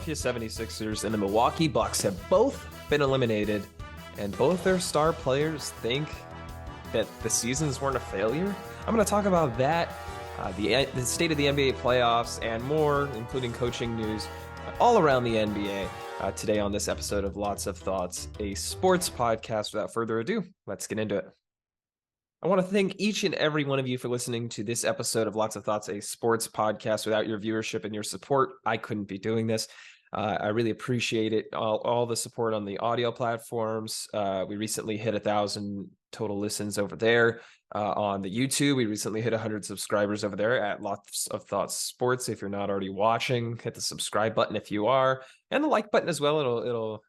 Philadelphia 76ers and the Milwaukee Bucks have both been eliminated, and both their star players think that the seasons weren't a failure. I'm going to talk about that, the state of the NBA playoffs, and more, including coaching news all around the NBA today on this episode of Lots of Thoughts, a sports podcast. Without further ado, let's get into it. I want to thank each and every one of you for listening to this episode of Lots of Thoughts, a sports podcast. Without your viewership and your support, I couldn't be doing this. I really appreciate it. All the support on the audio platforms. We recently hit 1,000 total listens over there on the YouTube. We recently hit 100 subscribers over there at Lots of Thoughts Sports. If you're not already watching, hit the subscribe button if you are, and the like button as well. It'll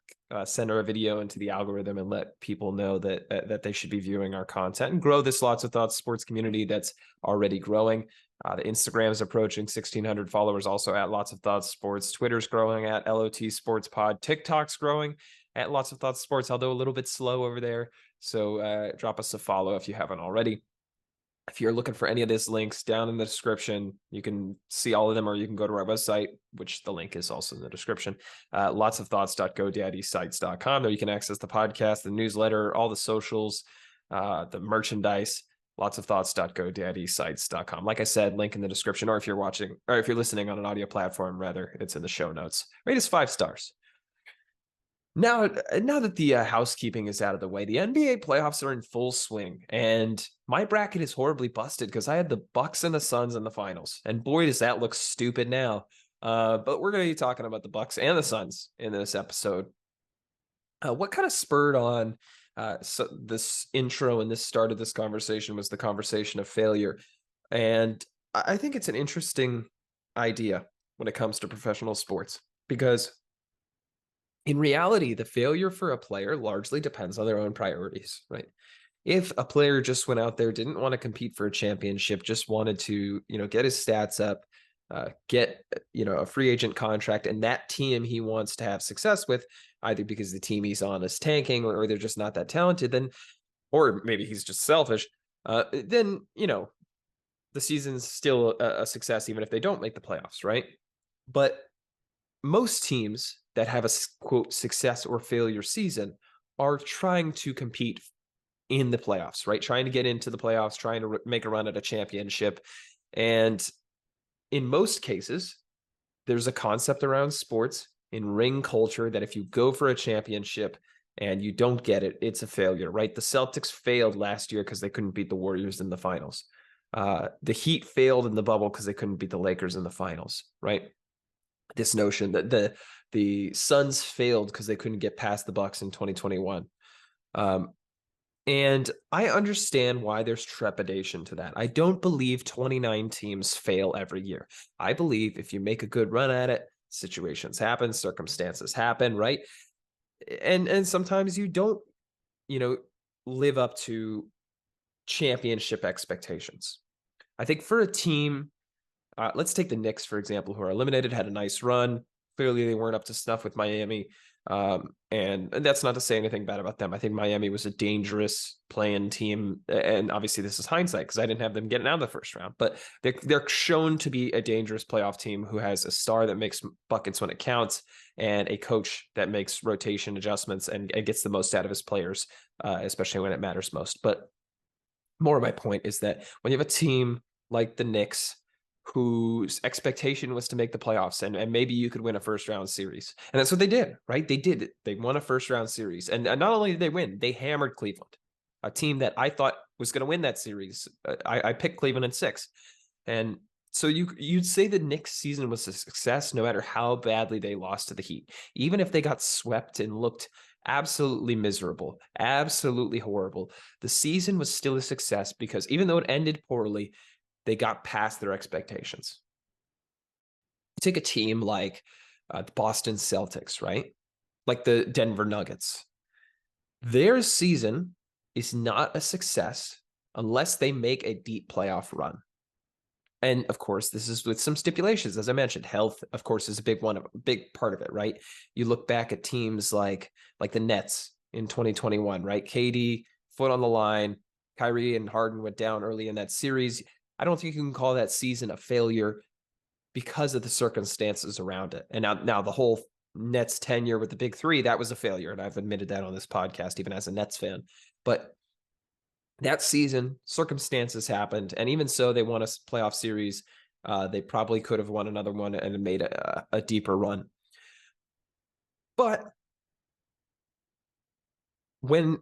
send our video into the algorithm and let people know that they should be viewing our content and grow this Lots of Thoughts sports community that's already growing. The Instagram is approaching 1,600 followers, also at Lots of Thoughts Sports. Twitter's growing at LOT Sports Pod. TikTok's growing at Lots of Thoughts Sports, although a little bit slow over there. So drop us a follow if you haven't already. If you're looking for any of these links down in the description, you can see all of them, or you can go to our website, which the link is also in the description, lotsofthoughts.godaddysite.com. There you can access the podcast, the newsletter, all the socials, the merchandise, lotsofthoughts.godaddysite.com. Like I said, link in the description, or if you're watching, or if you're listening on an audio platform, rather, it's in the show notes. Rate us 5 stars. Now that the housekeeping is out of the way, the NBA playoffs are in full swing, and my bracket is horribly busted because I had the Bucks and the Suns in the finals, and boy, does that look stupid now. But we're going to be talking about the Bucks and the Suns in this episode. What kind of spurred on this intro and this start of this conversation was the conversation of failure, and I think it's an interesting idea when it comes to professional sports, because in reality, the failure for a player largely depends on their own priorities, right? If a player just went out there, didn't want to compete for a championship, just wanted to, get his stats up, get, a free agent contract, and that team he wants to have success with, either because the team he's on is tanking or they're just not that talented, then, or maybe he's just selfish, then, the season's still a success, even if they don't make the playoffs, right? But most teams that have a quote success or failure season are trying to compete in the playoffs, right? Trying to get into the playoffs, trying to make a run at a championship. And in most cases, there's a concept around sports in ring culture that if you go for a championship and you don't get it, it's a failure, right? The Celtics failed last year because they couldn't beat the Warriors in the finals. The Heat failed in the bubble because they couldn't beat the Lakers in the finals, right? This notion that the Suns failed because they couldn't get past the Bucks in 2021. And I understand why there's trepidation to that. I don't believe 29 teams fail every year. I believe if you make a good run at it, situations happen, circumstances happen, right? And sometimes you don't, live up to championship expectations. I think for a team, let's take the Knicks, for example, who are eliminated, had a nice run. Clearly, they weren't up to snuff with Miami. And that's not to say anything bad about them. I think Miami was a dangerous playing team. And obviously, this is hindsight because I didn't have them getting out of the first round. But they're shown to be a dangerous playoff team who has a star that makes buckets when it counts and a coach that makes rotation adjustments and gets the most out of his players, especially when it matters most. But more of my point is that when you have a team like the Knicks, whose expectation was to make the playoffs, and maybe you could win a first round series. And that's what they did, right? They did. They won a first round series. And not only did they win, they hammered Cleveland, a team that I thought was going to win that series. I picked Cleveland in 6. And so you'd say the Knicks season was a success no matter how badly they lost to the Heat. Even if they got swept and looked absolutely miserable, absolutely horrible, the season was still a success because even though it ended poorly, they got past their expectations. Take a team like the Boston Celtics, right? Like the Denver Nuggets. Their season is not a success unless they make a deep playoff run. And of course, this is with some stipulations. As I mentioned, health, of course, is a big part of it, right? You look back at teams like the Nets in 2021, right? KD, foot on the line, Kyrie and Harden went down early in that series. I don't think you can call that season a failure because of the circumstances around it. And now the whole Nets tenure with the big three, that was a failure. And I've admitted that on this podcast, even as a Nets fan. But that season, circumstances happened. And even so, they won a playoff series. They probably could have won another one and made a deeper run. But when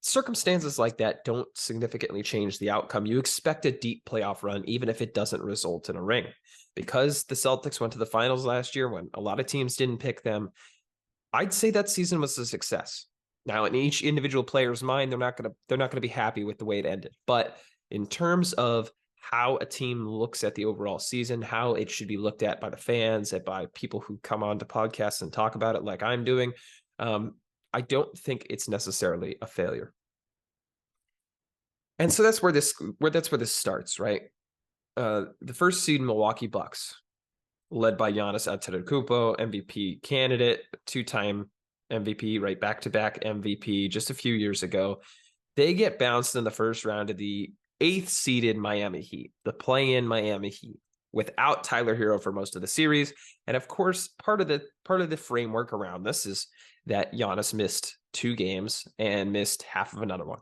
circumstances like that don't significantly change the outcome, you expect a deep playoff run, even if it doesn't result in a ring. Because the Celtics went to the finals last year when a lot of teams didn't pick them, I'd say that season was a success. Now, in each individual player's mind, they're not gonna be happy with the way it ended. But in terms of how a team looks at the overall season, how it should be looked at by the fans and by people who come on to podcasts and talk about it like I'm doing, I don't think it's necessarily a failure. And so that's where this starts, right? The first seed Milwaukee Bucks, led by Giannis Antetokounmpo, MVP candidate, two-time MVP, right? Back-to-back MVP just a few years ago. They get bounced in the first round of the 8th seeded Miami Heat, the play-in Miami Heat, without Tyler Hero for most of the series. And of course, part of the framework around this is that Giannis missed 2 games and missed half of another one.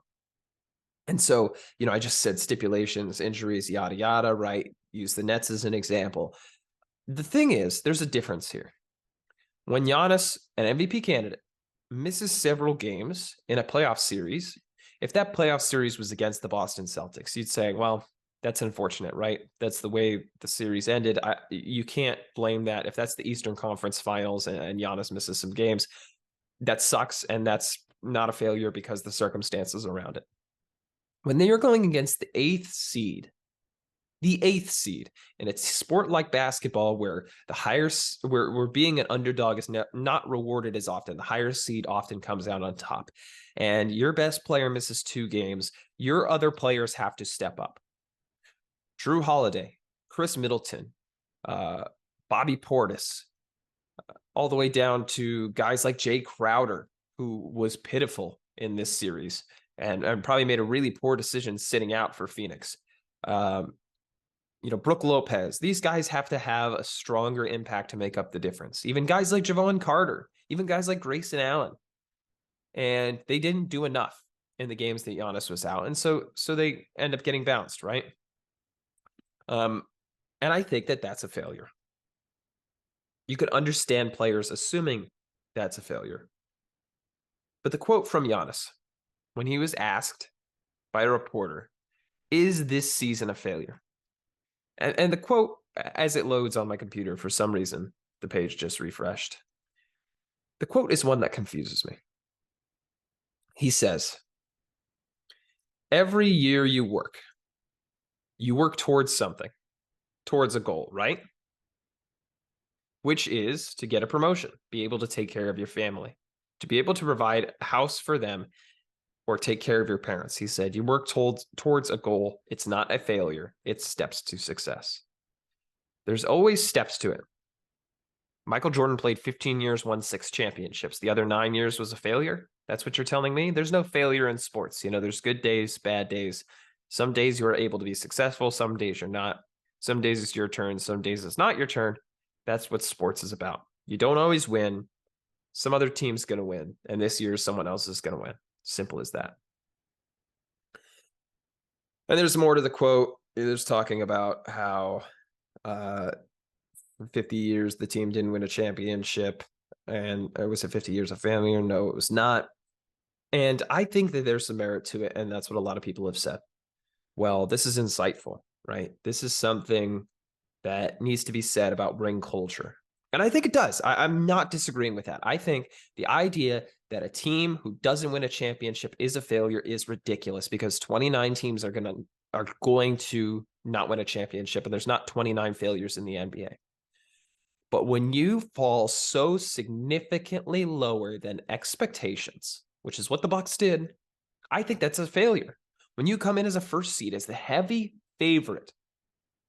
And so, I just said stipulations, injuries, yada, yada, right? Use the Nets as an example. The thing is, there's a difference here. When Giannis, an MVP candidate, misses several games in a playoff series, if that playoff series was against the Boston Celtics, you'd say, well, that's unfortunate, right? That's the way the series ended. You can't blame that. If that's the Eastern Conference Finals and Giannis misses some games, that sucks, and that's not a failure because the circumstances around it. When they are going against the 8th seed, in a sport like basketball where where being an underdog is not rewarded as often, the higher seed often comes out on top, and your best player misses 2 games, your other players have to step up. Drew Holiday, Chris Middleton, Bobby Portis, all the way down to guys like Jay Crowder, who was pitiful in this series and probably made a really poor decision sitting out for Phoenix. Brook Lopez, these guys have to have a stronger impact to make up the difference. Even guys like Javon Carter, even guys like Grayson Allen. And they didn't do enough in the games that Giannis was out. And so they end up getting bounced, right? And I think that that's a failure. You could understand players assuming that's a failure. But the quote from Giannis, when he was asked by a reporter, is this season a failure? And the quote, as it loads on my computer, for some reason, the page just refreshed. The quote is one that confuses me. He says, every year you work towards something, towards a goal, right? Which is to get a promotion, be able to take care of your family, to be able to provide a house for them or take care of your parents. He said, you work towards a goal. It's not a failure. It's steps to success. There's always steps to it. Michael Jordan played 15 years, won 6 championships. The other 9 years was a failure. That's what you're telling me? There's no failure in sports. There's good days, bad days. Some days you are able to be successful. Some days you're not. Some days it's your turn. Some days it's not your turn. That's what sports is about. You don't always win. Some other team's going to win. And this year, someone else is going to win. Simple as that. And there's more to the quote. There's talking about how for 50 years the team didn't win a championship. And was it 50 years of failure? No, it was not. And I think that there's some merit to it. And that's what a lot of people have said. Well, this is insightful, right? This is something that needs to be said about ring culture. And I think it does. I'm not disagreeing with that. I think the idea that a team who doesn't win a championship is a failure is ridiculous, because 29 teams are going to not win a championship, and there's not 29 failures in the NBA. But when you fall so significantly lower than expectations, which is what the Bucks did, I think that's a failure. When you come in as a first seed, as the heavy favorite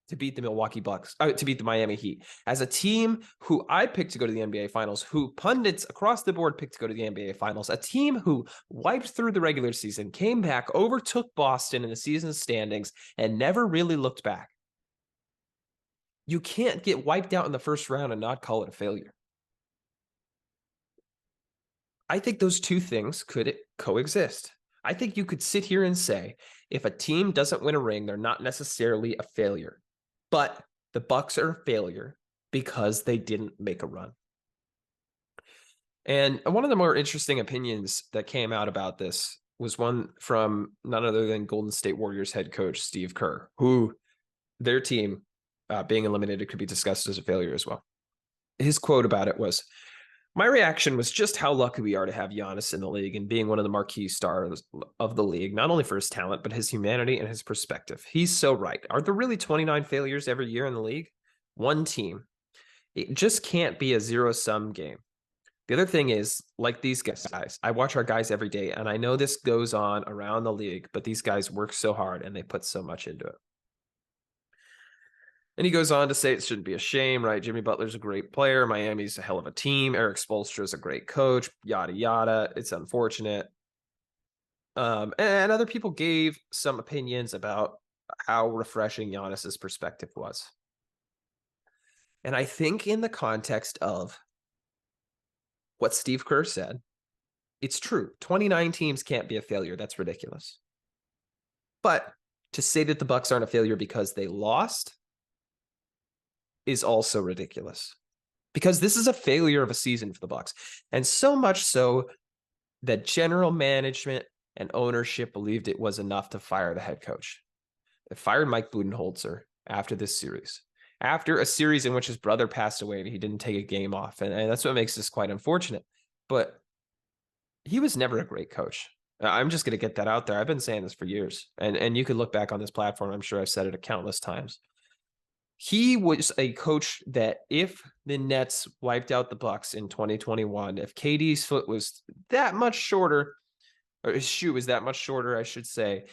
to beat the Milwaukee Bucks, to beat the Miami Heat, as a team who I picked to go to the NBA Finals, who pundits across the board picked to go to the NBA Finals, a team who wiped through the regular season, came back, overtook Boston in the season standings, and never really looked back. You can't get wiped out in the first round and not call it a failure. I think those two things could coexist. I think you could sit here and say, if a team doesn't win a ring, they're not necessarily a failure, but the Bucks are a failure because they didn't make a run. And one of the more interesting opinions that came out about this was one from none other than Golden State Warriors head coach Steve Kerr, who their team being eliminated could be discussed as a failure as well. His quote about it was, "My reaction was just how lucky we are to have Giannis in the league and being one of the marquee stars of the league, not only for his talent, but his humanity and his perspective. He's so right. Are there really 29 failures every year in the league? One team. It just can't be a zero-sum game. The other thing is, like these guys, I watch our guys every day, and I know this goes on around the league, but these guys work so hard and they put so much into it." And he goes on to say it shouldn't be a shame, right? Jimmy Butler's a great player. Miami's a hell of a team. Eric Spoelstra is a great coach, yada, yada. It's unfortunate. And other people gave some opinions about how refreshing Giannis's perspective was. And I think in the context of what Steve Kerr said, it's true. 29 teams can't be a failure. That's ridiculous. But to say that the Bucks aren't a failure because they lost is also ridiculous, because this is a failure of a season for the Bucks. And so much so that general management and ownership believed it was enough to fire the head coach. They fired Mike Budenholzer after this series, after a series in which his brother passed away and he didn't take a game off. And that's what makes this quite unfortunate. But he was never a great coach. I'm just going to get that out there. I've been saying this for years. And you can look back on this platform. I'm sure I've said it a countless times. He was a coach that if the Nets wiped out the Bucks in 2021, if KD's foot was that much shorter, or his shoe was that much shorter, I should say,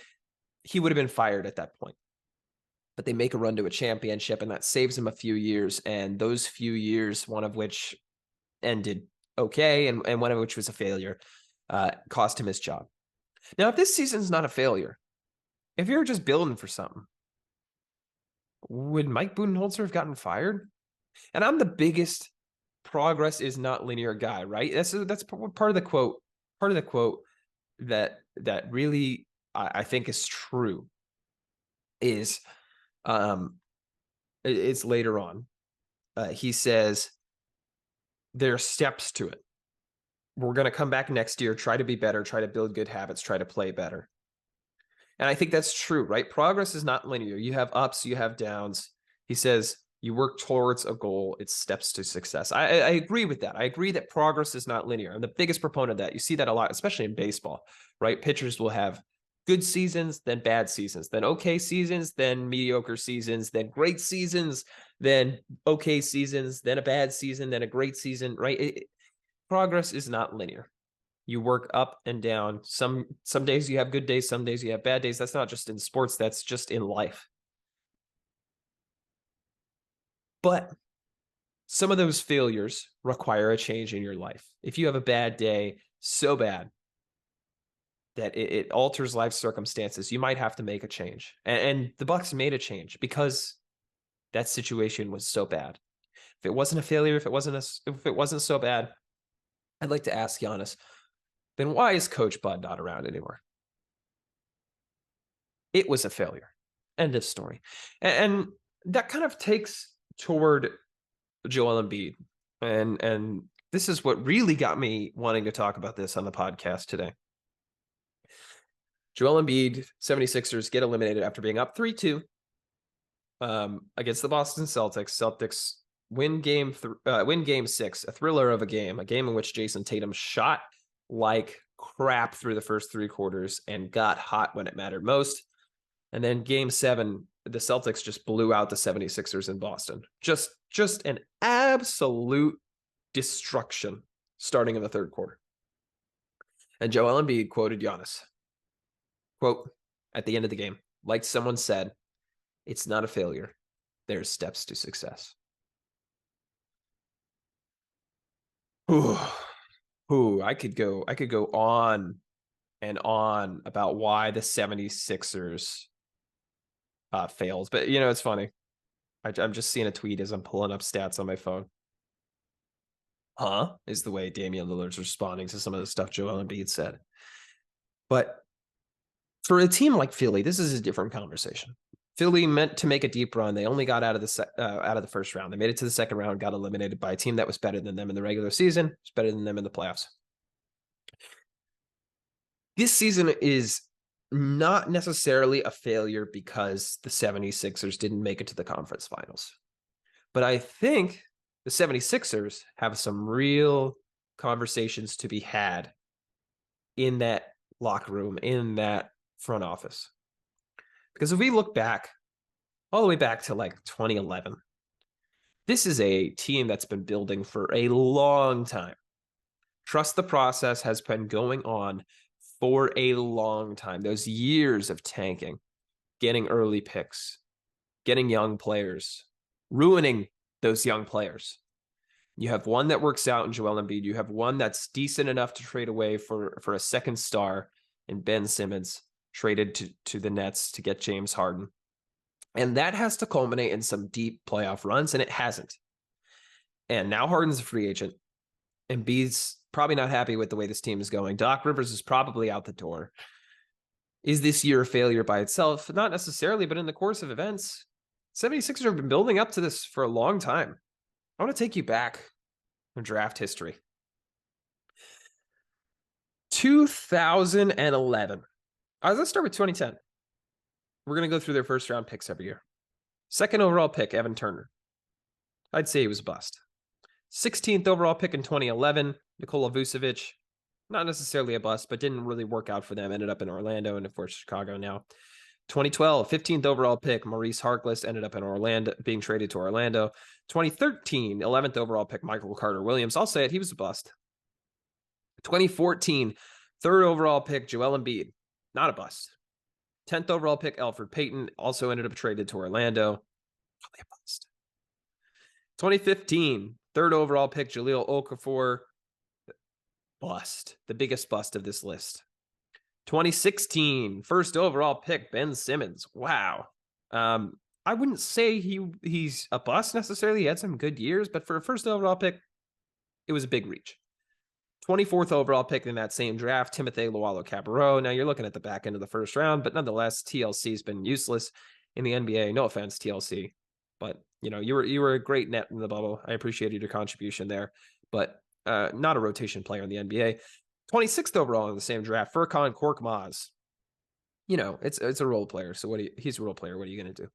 he would have been fired at that point. But they make a run to a championship, and that saves him a few years. And those few years, one of which ended okay, and one of which was a failure, cost him his job. Now, if this season's not a failure, if you're just building for something, would Mike Budenholzer have gotten fired? And I'm the biggest progress is not linear guy, right? That's part of the quote. Part of the quote that really I think is true is it's later on. He says there are steps to it. We're going to come back next year, try to be better, try to build good habits, try to play better. And I think that's true, right? Progress is not linear. You have ups, you have downs. He says you work towards a goal. It's steps to success. I agree with that. I agree that progress is not linear. I'm the biggest proponent of that. You see that a lot, especially in baseball, right? Pitchers will have good seasons, then bad seasons, then okay seasons, then mediocre seasons, then great seasons, then okay seasons, then a bad season, then a great season, right? Progress is not linear. You work up and down. Some days you have good days, some days you have bad days. That's not just in sports, that's just in life. But some of those failures require a change in your life. If you have a bad day, so bad that it alters life circumstances, you might have to make a change. And the Bucks made a change because that situation was so bad. If it wasn't a failure, if it wasn't so bad, I'd like to ask Giannis, then why is Coach Bud not around anymore? It was a failure. End of story. And that kind of takes toward Joel Embiid. And this is what really got me wanting to talk about this on the podcast today. Joel Embiid, 76ers get eliminated after being up 3-2 against the Boston Celtics. Celtics win game 6, a thriller of a game in which Jason Tatum shot like crap through the first 3 quarters and got hot when it mattered most. And then game 7, the Celtics just blew out the 76ers in Boston. Just an absolute destruction starting in the third quarter. And Joel Embiid quoted Giannis. Quote, at the end of the game, like someone said, it's not a failure. There's steps to success. I could go on and on about why the 76ers fails. But, it's funny. I'm just seeing a tweet as I'm pulling up stats on my phone. Huh? Is the way Damian Lillard's responding to some of the stuff Joel Embiid said. But for a team like Philly, this is a different conversation. Philly meant to make a deep run. They only got out of the first round. They made it to the second round, got eliminated by a team that was better than them in the regular season. It's better than them in the playoffs. This season is not necessarily a failure because the 76ers didn't make it to the conference finals. But I think the 76ers have some real conversations to be had in that locker room, in that front office. Because if we look back, all the way back to like 2011, this is a team that's been building for a long time. Trust the process has been going on for a long time. Those years of tanking, getting early picks, getting young players, ruining those young players. You have one that works out in Joel Embiid. You have one that's decent enough to trade away for a second star in Ben Simmons, traded to the Nets to get James Harden. And that has to culminate in some deep playoff runs, and it hasn't. And now Harden's a free agent. Embiid's probably not happy with the way this team is going. Doc Rivers is probably out the door. Is this year a failure by itself? Not necessarily, but in the course of events, 76ers have been building up to this for a long time. I want to take you back in draft history. 2011. Let's start with 2010. We're going to go through their first round picks every year. Second overall pick, Evan Turner. I'd say he was a bust. 16th overall pick in 2011, Nikola Vucevic. Not necessarily a bust, but didn't really work out for them. Ended up in Orlando and, of course, Chicago now. 2012, 15th overall pick, Maurice Harkless, ended up in Orlando, being traded to Orlando. 2013, 11th overall pick, Michael Carter-Williams. I'll say it, he was a bust. 2014, third overall pick, Joel Embiid. Not a bust. 10th overall pick, Elfrid Payton, also ended up traded to Orlando. Probably a bust. 2015, third overall pick, Jahlil Okafor. Bust. The biggest bust of this list. 2016, first overall pick, Ben Simmons. Wow. I wouldn't say he's a bust necessarily. He had some good years, but for a first overall pick, it was a big reach. 24th overall pick in that same draft, Timothy Luwawu-Cabarrot. Now you're looking at the back end of the first round, but nonetheless, TLC's been useless in the NBA. No offense, TLC, but you were a great net in the bubble. I appreciated your contribution there, but not a rotation player in the NBA. 26th overall in the same draft, Furkan Korkmaz. It's a role player. So he's a role player. What are you going to do?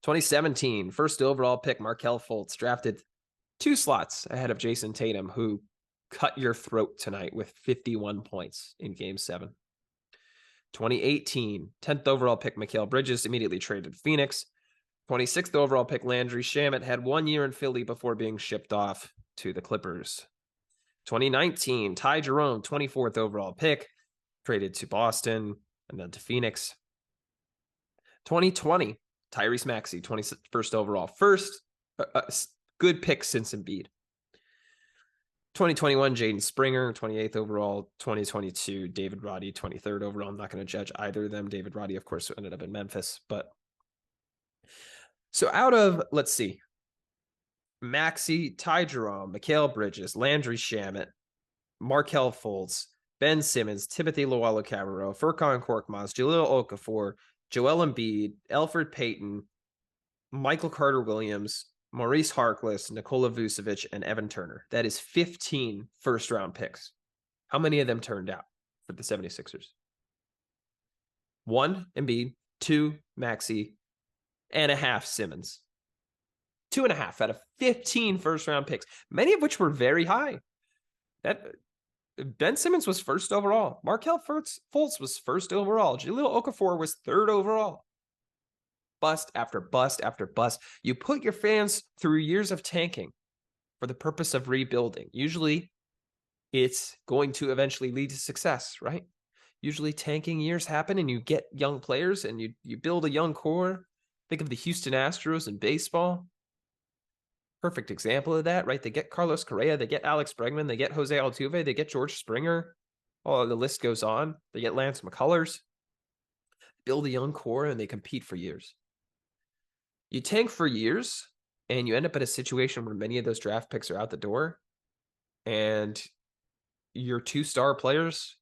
2017, first overall pick, Markelle Fultz, drafted 2 slots ahead of Jason Tatum, who cut your throat tonight with 51 points in Game 7. 2018, 10th overall pick, Mikal Bridges, immediately traded Phoenix. 26th overall pick, Landry Shamet, had 1 year in Philly before being shipped off to the Clippers. 2019, Ty Jerome, 24th overall pick, traded to Boston and then to Phoenix. 2020, Tyrese Maxey, 21st overall. First good pick since Embiid. 2021, Jaden Springer, 28th overall. 2022, David Roddy, 23rd overall. I'm not going to judge either of them. David Roddy, of course, ended up in Memphis. But so out of, let's see, Maxey, Ty Jerome, Mikal Bridges, Landry Shamet, Markelle Fultz, Ben Simmons, Timothy Luwawu-Cabarrot, Furkan Korkmaz, Jahlil Okafor, Joel Embiid, Elfrid Payton, Michael Carter-Williams, Maurice Harkless, Nikola Vucevic, and Evan Turner. That is 15 first-round picks. How many of them turned out for the 76ers? 1, Embiid, 2, Maxey, and a half Simmons. 2.5 out of 15 first-round picks, many of which were very high. Ben Simmons was first overall. Markelle Fultz was first overall. Jahlil Okafor was third overall. Bust after bust after bust. You put your fans through years of tanking for the purpose of rebuilding. Usually, it's going to eventually lead to success, right? Usually tanking years happen and you get young players and you build a young core. Think of the Houston Astros in baseball. Perfect example of that, right? They get Carlos Correa, they get Alex Bregman, they get Jose Altuve, they get George Springer. Oh, the list goes on. They get Lance McCullers. Build a young core and they compete for years. You tank for years and you end up in a situation where many of those draft picks are out the door, and your 2-star players,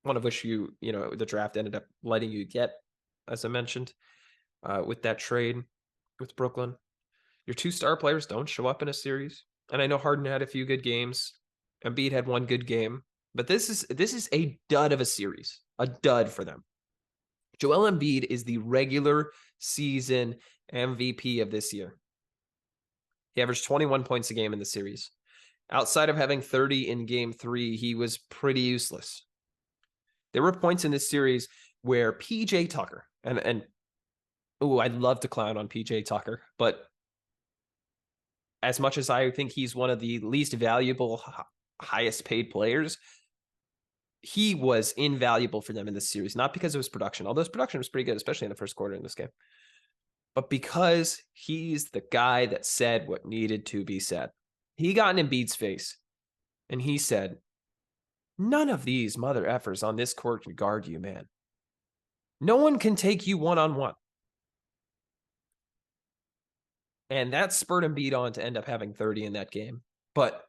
one of which the draft ended up letting you get, as I mentioned, with that trade with Brooklyn. Your 2-star players don't show up in a series. And I know Harden had a few good games. Embiid had one good game. But this is a dud of a series. A dud for them. Joel Embiid is the regular season MVP of this year. He averaged 21 points a game in the series. Outside of having 30 in game 3, he was pretty useless. There were points in this series where PJ Tucker, and I'd love to clown on PJ Tucker, but as much as I think he's one of the least valuable, highest paid players, he was invaluable for them in this series, not because of his production, although his production was pretty good, especially in the first quarter in this game, but because he's the guy that said what needed to be said. He got in Embiid's face, and he said, "None of these mother effers on this court can guard you, man. No one can take you one-on-one." And that spurred Embiid on to end up having 30 in that game. But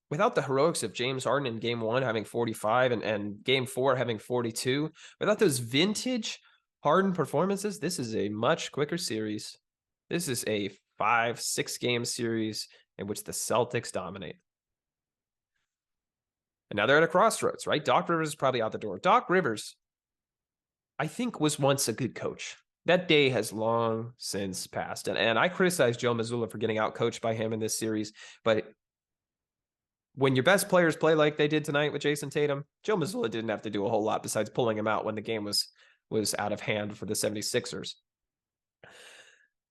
without the heroics of James Harden in game 1 having 45 and game 4 having 42, without those vintage Harden performances, this is a much quicker series. This is a 5-6 game series in which the Celtics dominate. And now they're at a crossroads, right? Doc Rivers is probably out the door. Doc Rivers, I think, was once a good coach. That day has long since passed. And I criticized Joe Mazzulla for getting out-coached by him in this series. But when your best players play like they did tonight with Jason Tatum, Joe Mazzulla didn't have to do a whole lot besides pulling him out when the game was out of hand for the 76ers.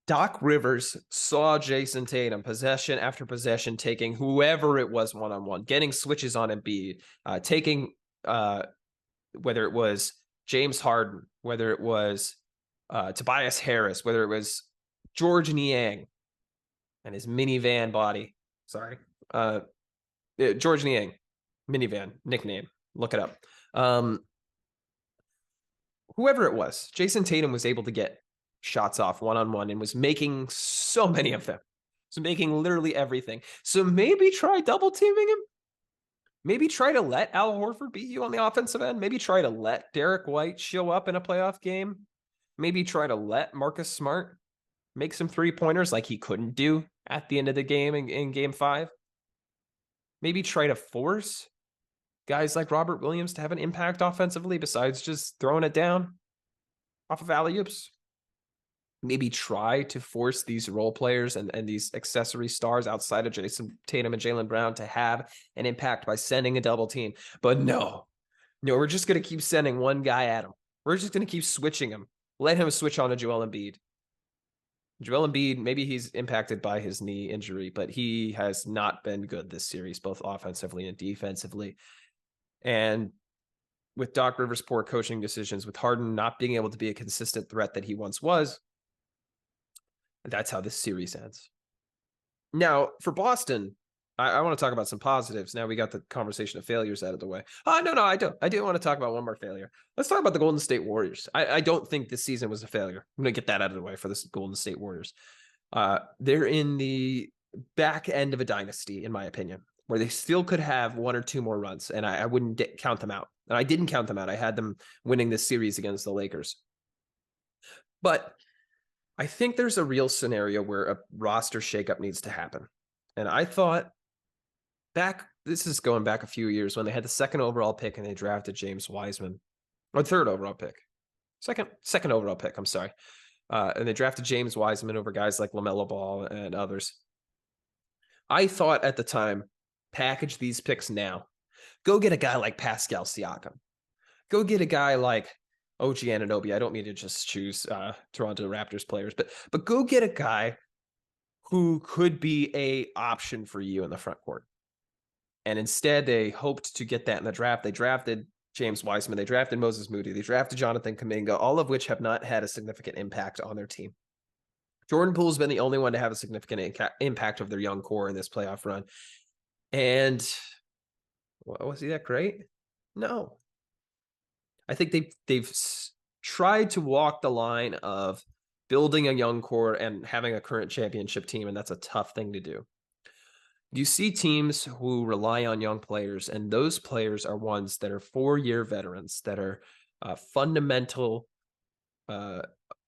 Doc Rivers saw Jason Tatum possession after possession, taking whoever it was one-on-one, getting switches on Embiid, taking whether it was James Harden, whether it was Tobias Harris, whether it was George Niang and his minivan body. Sorry. George Niang, minivan, nickname. Look it up. Whoever it was, Jason Tatum was able to get shots off one-on-one and was making so many of them. So making literally everything. So maybe try double teaming him. Maybe try to let Al Horford beat you on the offensive end. Maybe try to let Derek White show up in a playoff game. Maybe try to let Marcus Smart make some 3-pointers like he couldn't do at the end of the game in game 5. Maybe try to force guys like Robert Williams to have an impact offensively besides just throwing it down off of alley-oops. Maybe try to force these role players and these accessory stars outside of Jason Tatum and Jaylen Brown to have an impact by sending a double team. But no, we're just going to keep sending one guy at him. We're just going to keep switching him. Let him switch on to Joel Embiid. Joel Embiid, maybe he's impacted by his knee injury, but he has not been good this series, both offensively and defensively. And with Doc Rivers' poor coaching decisions, with Harden not being able to be a consistent threat that he once was, that's how this series ends. Now, for Boston, I want to talk about some positives. Now we got the conversation of failures out of the way. No, I don't. I do want to talk about one more failure. Let's talk about the Golden State Warriors. I don't think this season was a failure. I'm going to get that out of the way for this Golden State Warriors. They're in the back end of a dynasty, in my opinion, where they still could have 1 or 2 more runs, and I wouldn't count them out. And I didn't count them out. I had them winning this series against the Lakers. But I think there's a real scenario where a roster shakeup needs to happen. And I thought this is going back a few years when they had the 2nd overall pick and they drafted James Wiseman, or 3rd overall pick. Second overall pick, I'm sorry. And they drafted James Wiseman over guys like LaMelo Ball and others. I thought at the time, package these picks now. Go get a guy like Pascal Siakam. Go get a guy like OG Anunoby. I don't mean to just choose Toronto Raptors players, but go get a guy who could be a option for you in the front court. And instead, they hoped to get that in the draft. They drafted James Wiseman. They drafted Moses Moody. They drafted Jonathan Kuminga, all of which have not had a significant impact on their team. Jordan Poole's been the only one to have a significant impact of their young core in this playoff run. And was he that great? No. I think they've tried to walk the line of building a young core and having a current championship team, and that's a tough thing to do. You see teams who rely on young players, and those players are ones that are 4-year veterans, that are fundamental,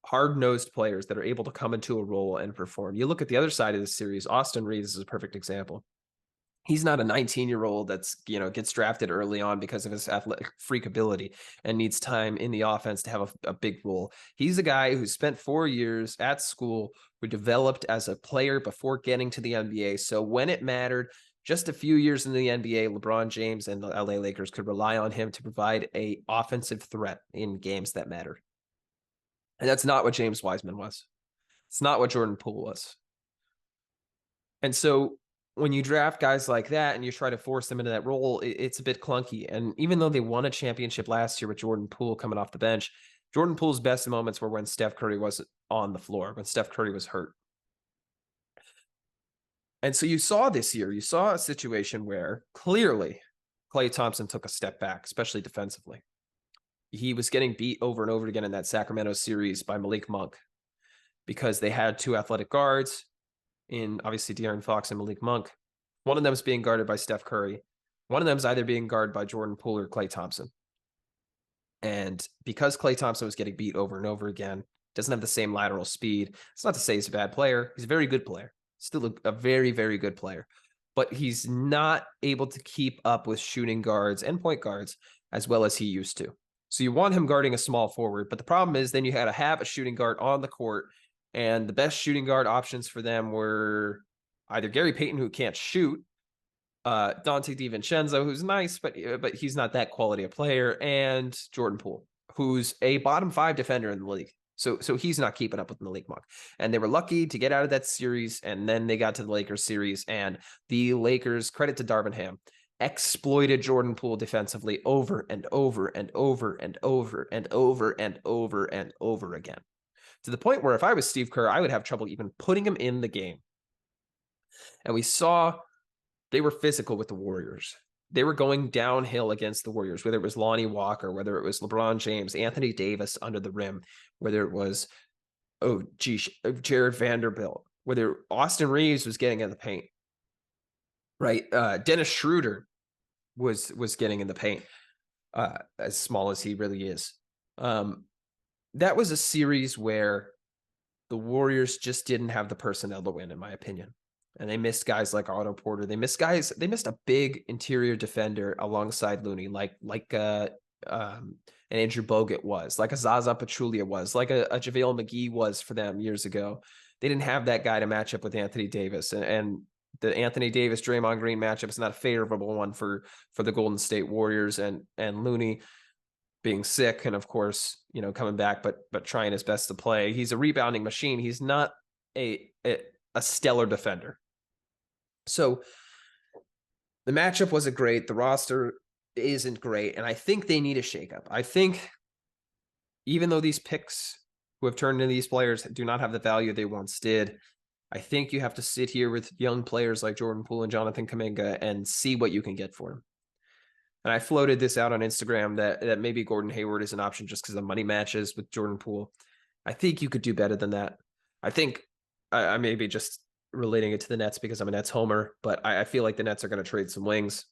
hard-nosed players that are able to come into a role and perform. You look at the other side of the series, Austin Reeves is a perfect example. He's not a 19-year-old that's, gets drafted early on because of his athletic freak ability and needs time in the offense to have a big role. He's a guy who spent 4 years at school, who developed as a player before getting to the NBA. So when it mattered, just a few years in the NBA, LeBron James and the LA Lakers could rely on him to provide a offensive threat in games that mattered. And that's not what James Wiseman was. It's not what Jordan Poole was. And so when you draft guys like that and you try to force them into that role, it's a bit clunky. And even though they won a championship last year with Jordan Poole coming off the bench, Jordan Poole's best moments were when Steph Curry wasn't on the floor, when Steph Curry was hurt. And so you saw this year, you saw a situation where clearly Klay Thompson took a step back, especially defensively. He was getting beat over and over again in that Sacramento series by Malik Monk because they had two athletic guards in obviously De'Aaron Fox and Malik Monk. One of them is being guarded by Steph Curry. One of them is either being guarded by Jordan Poole or Klay Thompson. And because Klay Thompson was getting beat over and over again, doesn't have the same lateral speed. It's not to say he's a bad player. He's a very good player. Still a very, very good player. But he's not able to keep up with shooting guards and point guards as well as he used to. So you want him guarding a small forward. But the problem is then you had to have a shooting guard on the court. And the best shooting guard options for them were either Gary Payton, who can't shoot, Dante DiVincenzo, who's nice, but he's not that quality a player, and Jordan Poole, who's a bottom 5 defender in the league. So he's not keeping up with Malik Monk. And they were lucky to get out of that series, and then they got to the Lakers series, and the Lakers, credit to Darvin Ham, exploited Jordan Poole defensively over and over and over and over and over and over and over again. To the point where if I was Steve Kerr, I would have trouble even putting him in the game. And we saw they were physical with the Warriors. They were going downhill against the Warriors, whether it was Lonnie Walker, whether it was LeBron James, Anthony Davis under the rim, whether it was, Jared Vanderbilt, whether Austin Reeves was getting in the paint, right? Dennis Schroeder was getting in the paint, as small as he really is. That was a series where the Warriors just didn't have the personnel to win, in my opinion. And they missed guys like Otto Porter. They missed a big interior defender alongside Looney, like an Andrew Bogut was, like a Zaza Pachulia was, like a JaVale McGee was for them years ago. They didn't have that guy to match up with Anthony Davis. And the Anthony Davis-Draymond Green matchup is not a favorable one for the Golden State Warriors, and Looney being sick and of course, coming back, but trying his best to play. He's a rebounding machine. He's not a stellar defender. So the matchup wasn't great. The roster isn't great. And I think they need a shakeup. I think even though these picks who have turned into these players do not have the value they once did, I think you have to sit here with young players like Jordan Poole and Jonathan Kuminga and see what you can get for them. And I floated this out on Instagram that maybe Gordon Hayward is an option just because the money matches with Jordan Poole. I think you could do better than that. I think I may be just relating it to the Nets because I'm a Nets homer, but I feel like the Nets are going to trade some wings,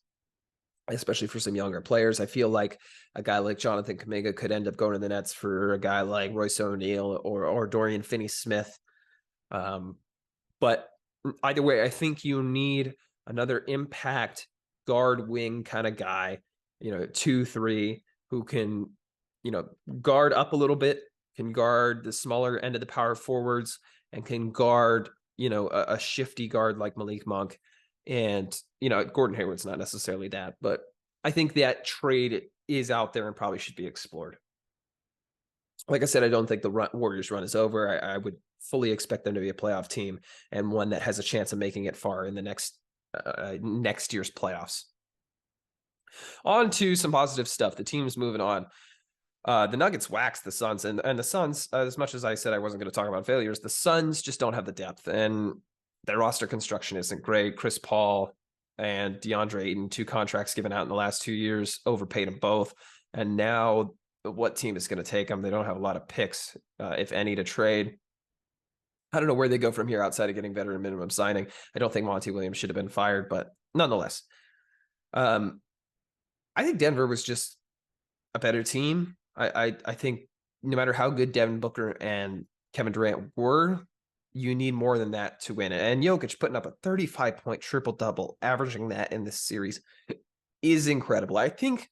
especially for some younger players. I feel like a guy like Jonathan Kuminga could end up going to the Nets for a guy like Royce O'Neal or Dorian Finney-Smith. But either way, I think you need another impact guard wing kind of guy, 2-3, who can, guard up a little bit, can guard the smaller end of the power forwards, and can guard, a shifty guard like Malik Monk. And, Gordon Hayward's not necessarily that, but I think that trade is out there and probably should be explored. Like I said, I don't think the Warriors run is over. I would fully expect them to be a playoff team and one that has a chance of making it far in the next year's playoffs. On to some positive stuff. The team's moving on. The Nuggets waxed the Suns, and the Suns, as much as I said I wasn't going to talk about failures, the Suns just don't have the depth, and their roster construction isn't great. Chris Paul and DeAndre Ayton, 2 contracts given out in the last 2 years, overpaid them both. And now what team is going to take them? They don't have a lot of picks, if any, to trade. I don't know where they go from here outside of getting veteran minimum signing. I don't think Monty Williams should have been fired, but nonetheless, um, I think Denver was just a better team. I think no matter how good Devin Booker and Kevin Durant were, you need more than that to win it. And Jokic putting up a 35-point triple-double, averaging that in this series is incredible. I think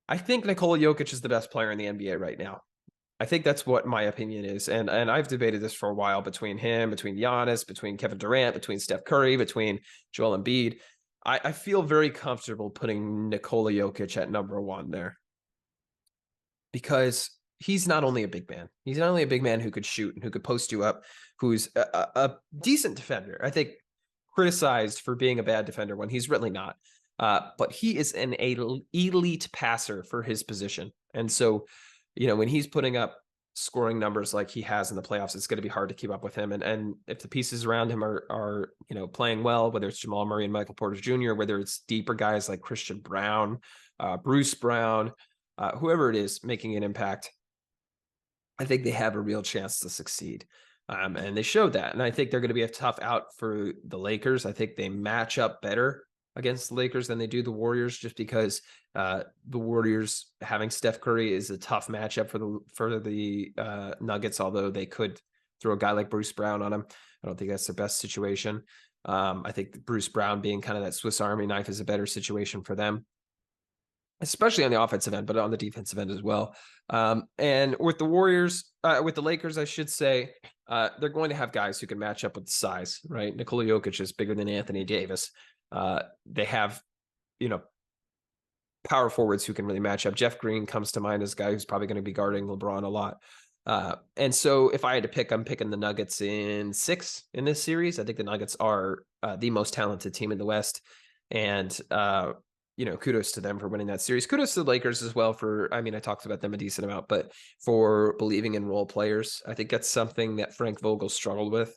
Nikola Jokic is the best player in the NBA right now. I think that's what my opinion is. And I've debated this for a while between him, between Giannis, between Kevin Durant, between Steph Curry, between Joel Embiid. I feel very comfortable putting Nikola Jokic at number one there because he's not only a big man. He's not only a big man who could shoot and who could post you up, who's a decent defender. I think criticized for being a bad defender when he's really not. But he is an elite passer for his position. And so, when he's putting up scoring numbers like he has in the playoffs, it's going to be hard to keep up with him. And if the pieces around him are playing well, whether it's Jamal Murray and Michael Porter Jr., whether it's deeper guys like Christian Brown, Bruce Brown, whoever it is making an impact, I think they have a real chance to succeed. And they showed that. And I think they're going to be a tough out for the Lakers. I think they match up better against the Lakers than they do the Warriors, just because the Warriors having Steph Curry is a tough matchup for the Nuggets, although they could throw a guy like Bruce Brown on him. I don't think that's their best situation. I think Bruce Brown being kind of that Swiss Army knife is a better situation for them, especially on the offensive end, but on the defensive end as well. And with the Warriors, with the Lakers, I should say, they're going to have guys who can match up with size, right? Nikola Jokic is bigger than Anthony Davis. They have, power forwards who can really match up. Jeff Green comes to mind as a guy who's probably going to be guarding LeBron a lot. And so if I had to pick, I'm picking the Nuggets in 6 in this series. I think the Nuggets are the most talented team in the West. And, kudos to them for winning that series. Kudos to the Lakers as well I talked about them a decent amount, but for believing in role players. I think that's something that Frank Vogel struggled with.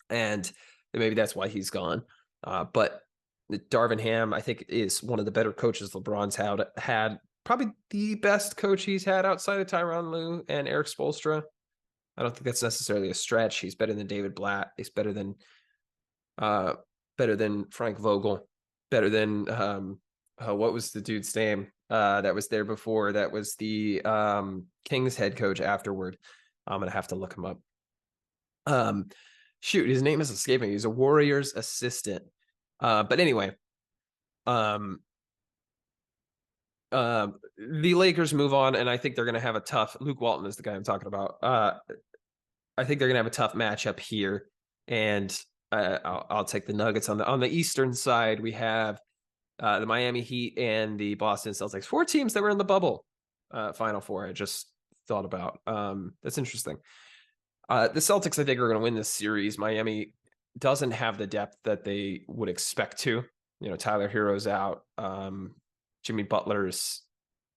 And maybe that's why he's gone. But Darvin Ham, I think, is one of the better coaches LeBron's had. Probably the best coach he's had outside of Tyronn Lue and Eric Spoelstra. I don't think that's necessarily a stretch. He's better than David Blatt. He's better than Frank Vogel. Better than what was the dude's name that was there before? That was the Kings head coach afterward. I'm gonna have to look him up. Shoot, his name is escaping. He's a Warriors assistant. But anyway, the Lakers move on, and I think they're going to have a tough. Luke Walton is the guy I'm talking about. I think they're going to have a tough matchup here, and I'll take the Nuggets on the Eastern side. We have the Miami Heat and the Boston Celtics, 4 teams that were in the bubble Final Four. I just thought about. That's interesting. The Celtics, I think, are going to win this series. Miami doesn't have the depth that they would expect to. Tyler Hero's out. Jimmy Butler's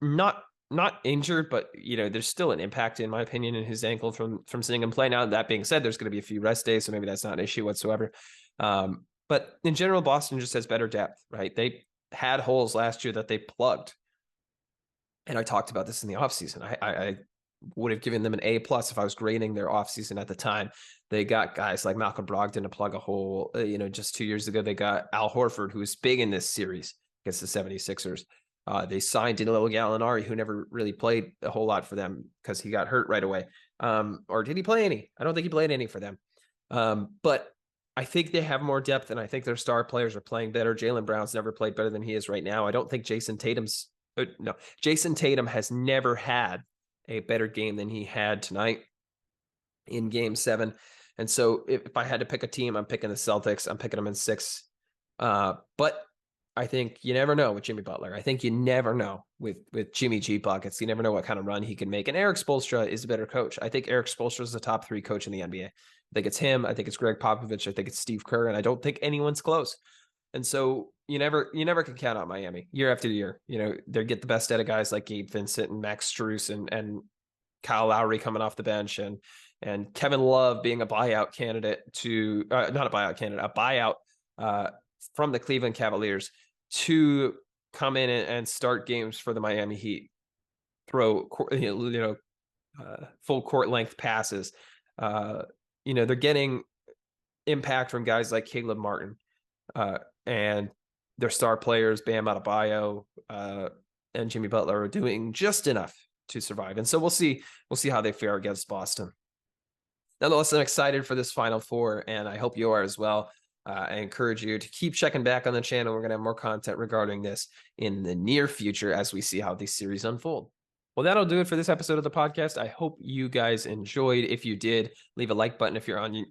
not injured, but there's still an impact, in my opinion, in his ankle from seeing him play. Now, that being said, there's going to be a few rest days, so maybe that's not an issue whatsoever. But in general, Boston just has better depth, right? They had holes last year that they plugged. And I talked about this in the offseason. I would have given them an A+ if I was grading their offseason at the time. They got guys like Malcolm Brogdon to plug a hole. Just 2 years ago, they got Al Horford, who was big in this series against the 76ers. They signed Danilo Gallinari, who never really played a whole lot for them because he got hurt right away. Or did he play any? I don't think he played any for them. But I think they have more depth, and I think their star players are playing better. Jaylen Brown's never played better than he is right now. I don't think Jason Tatum has never had a better game than he had tonight in Game 7. And so if I had to pick a team, I'm picking the Celtics. I'm picking them in 6. But I think you never know with Jimmy Butler. I think you never know with Jimmy G buckets. You never know what kind of run he can make. And Eric Spoelstra is a better coach. I think Eric Spoelstra is the top 3 coach in the NBA. I think it's him. I think it's Greg Popovich. I think it's Steve Kerr. And I don't think anyone's close. And so you never can count out Miami year after year. They get the best out of guys like Gabe Vincent and Max Strus and Kyle Lowry coming off the bench and Kevin Love being a buyout candidate not a buyout candidate, a buyout from the Cleveland Cavaliers to come in and start games for the Miami Heat, throw full court length passes. They're getting impact from guys like Caleb Martin and their star players, Bam Adebayo and Jimmy Butler, are doing just enough to survive. And so we'll see how they fare against Boston. Nonetheless, I'm excited for this Final Four, and I hope you are as well. I encourage you to keep checking back on the channel. We're going to have more content regarding this in the near future as we see how these series unfold. Well, that'll do it for this episode of the podcast. I hope you guys enjoyed. If you did, leave a like button. If you're on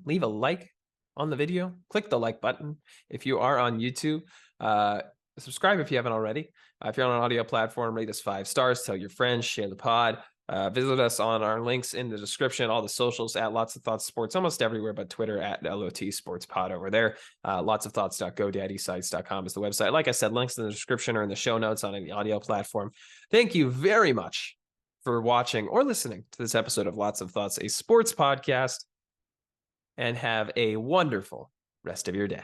leave a like on the video. Click the like button. If you are on YouTube, subscribe if you haven't already. If you're on an audio platform, rate us 5 stars. Tell your friends. Share the pod. Visit us on our links in the description, all the socials at Lots of Thoughts Sports, almost everywhere, but Twitter at LOT Sports Pod over there. Lotsofthoughts.godaddysites.com is the website. Like I said, links in the description or in the show notes on any audio platform. Thank you very much for watching or listening to this episode of Lots of Thoughts, a sports podcast, and have a wonderful rest of your day.